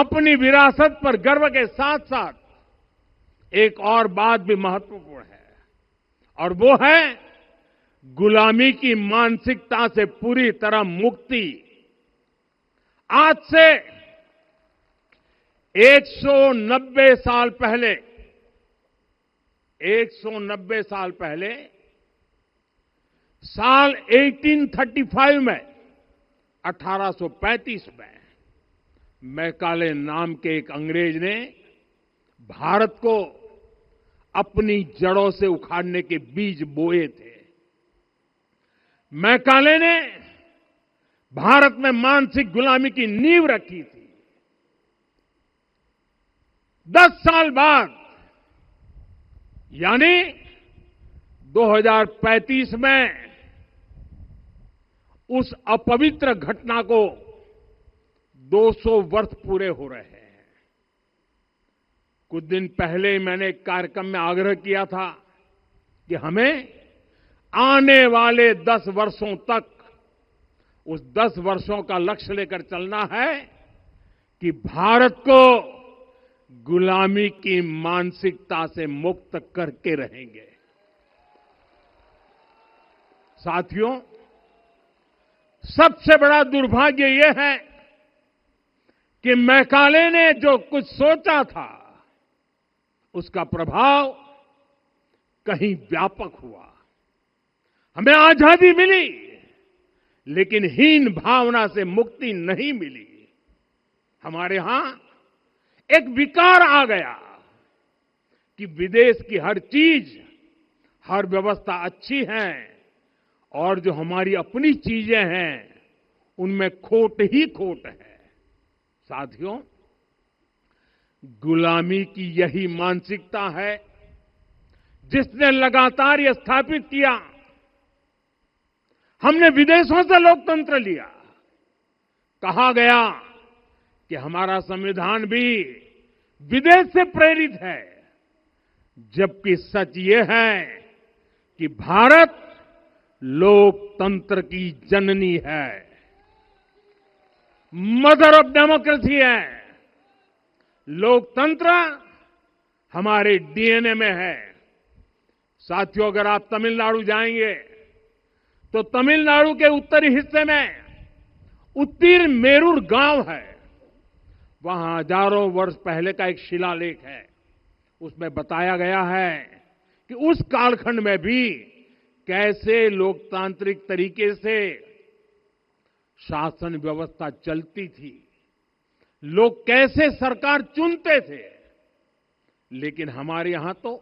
अपनी विरासत पर गर्व के साथ साथ एक और बात भी महत्वपूर्ण है, और वो है गुलामी की मानसिकता से पूरी तरह मुक्ति। आज से 190 साल पहले 190 साल पहले साल 1835 में 1835 में मैकाले नाम के एक अंग्रेज ने भारत को अपनी जड़ों से उखाड़ने के बीज बोए थे। मैकाले ने भारत में मानसिक गुलामी की नींव रखी थी। 10 साल बाद यानी 2035 में उस अपवित्र घटना को 200 वर्ष पूरे हो रहे हैं। कुछ दिन पहले मैंने एक कार्यक्रम में आग्रह किया था कि हमें आने वाले 10 वर्षों तक उस 10 वर्षों का लक्ष्य लेकर चलना है कि भारत को गुलामी की मानसिकता से मुक्त करके रहेंगे। साथियों, सबसे बड़ा दुर्भाग्य यह है कि मैकाले ने जो कुछ सोचा था उसका प्रभाव कहीं व्यापक हुआ। हमें आजादी मिली, लेकिन हीन भावना से मुक्ति नहीं मिली। हमारे यहां एक विकार आ गया कि विदेश की हर चीज, हर व्यवस्था अच्छी है और जो हमारी अपनी चीजें हैं उनमें खोट ही खोट है। साथियों, गुलामी की यही मानसिकता है जिसने लगातार यह स्थापित किया। हमने विदेशों से लोकतंत्र लिया। कहा गया कि हमारा संविधान भी विदेश से प्रेरित है, जबकि सच ये है कि भारत लोकतंत्र की जननी है, मदर ऑफ डेमोक्रेसी है। लोकतंत्र हमारे डीएनए में है। साथियों, अगर आप तमिलनाडु जाएंगे तो तमिलनाडु के उत्तरी हिस्से में उत्तीरमेरूर गांव है। वहां हजारों वर्ष पहले का एक शिलालेख है। उसमें बताया गया है कि उस कालखंड में भी कैसे लोकतांत्रिक तरीके से शासन व्यवस्था चलती थी, लोग कैसे सरकार चुनते थे। लेकिन हमारे यहां तो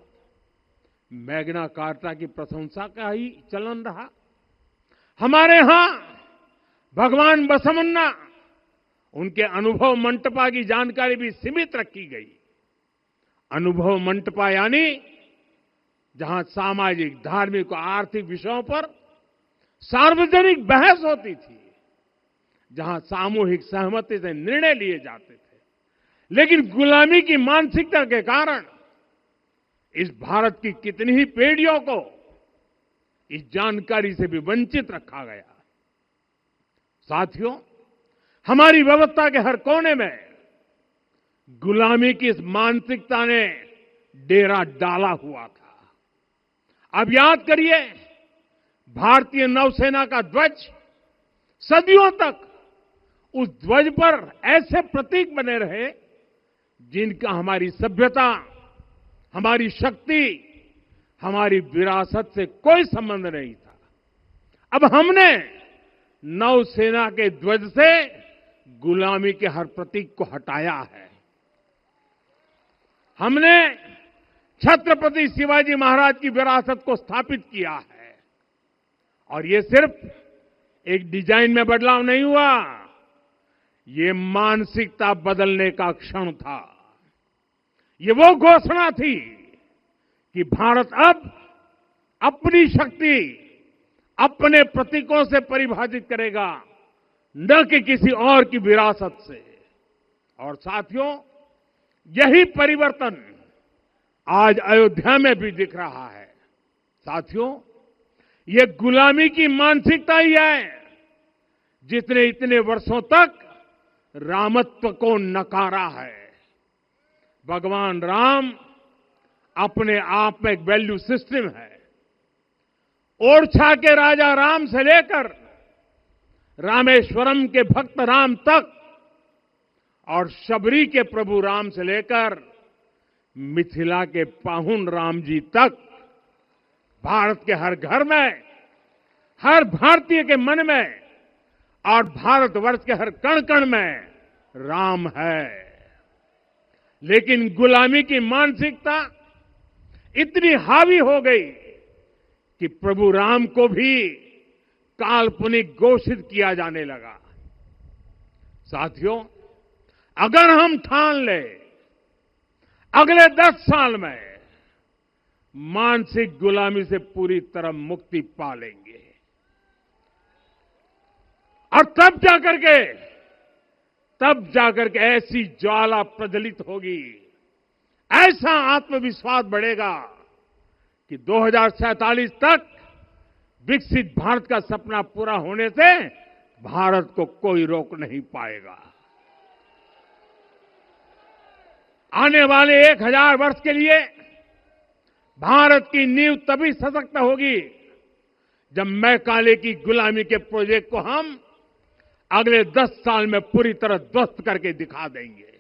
मैग्ना कार्टा की प्रशंसा का ही चलन रहा। हमारे यहां भगवान बसवन्ना, उनके अनुभव मंटपा की जानकारी भी सीमित रखी गई। अनुभव मंटपा यानी जहां सामाजिक, धार्मिक और आर्थिक विषयों पर सार्वजनिक बहस होती थी, जहां सामूहिक सहमति से निर्णय लिए जाते थे। लेकिन गुलामी की मानसिकता के कारण इस भारत की कितनी ही पीढ़ियों को इस जानकारी से भी वंचित रखा गया। साथियों, हमारी व्यवस्था के हर कोने में गुलामी की इस मानसिकता ने डेरा डाला हुआ था। अब याद करिए, भारतीय नौसेना का ध्वज सदियों तक उस ध्वज पर ऐसे प्रतीक बने रहे जिनका हमारी सभ्यता, हमारी शक्ति, हमारी विरासत से कोई संबंध नहीं था। अब हमने नौसेना के ध्वज से गुलामी के हर प्रतीक को हटाया है। हमने छत्रपति शिवाजी महाराज की विरासत को स्थापित किया है। और ये सिर्फ एक डिजाइन में बदलाव नहीं हुआ, ये मानसिकता बदलने का क्षण था। ये वो घोषणा थी कि भारत अब अपनी शक्ति अपने प्रतीकों से परिभाषित करेगा, न कि किसी और की विरासत से। और साथियों, यही परिवर्तन आज अयोध्या में भी दिख रहा है। साथियों, ये गुलामी की मानसिकता ही है जिसने इतने वर्षों तक रामत्व को नकारा है। भगवान राम अपने आप में एक वैल्यू सिस्टम है। ओरछा के राजा राम से लेकर रामेश्वरम के भक्त राम तक और शबरी के प्रभु राम से लेकर मिथिला के पाहुन राम जी तक भारत के हर घर में, हर भारतीय के मन में और भारतवर्ष के हर कण कण में राम है। लेकिन गुलामी की मानसिकता इतनी हावी हो गई कि प्रभु राम को भी काल्पनिक घोषित किया जाने लगा। साथियों, अगर हम ठान लें अगले 10 साल में मानसिक गुलामी से पूरी तरह मुक्ति पा लेंगे और तब जाकर के ऐसी ज्वाला प्रज्वलित होगी, ऐसा आत्मविश्वास बढ़ेगा कि 2047 तक विकसित भारत का सपना पूरा होने से भारत को कोई रोक नहीं पाएगा। आने वाले 1000 वर्ष के लिए भारत की नींव तभी सशक्त होगी जब मैकाले की गुलामी के प्रोजेक्ट को हम अगले 10 साल में पूरी तरह ध्वस्त करके दिखा देंगे।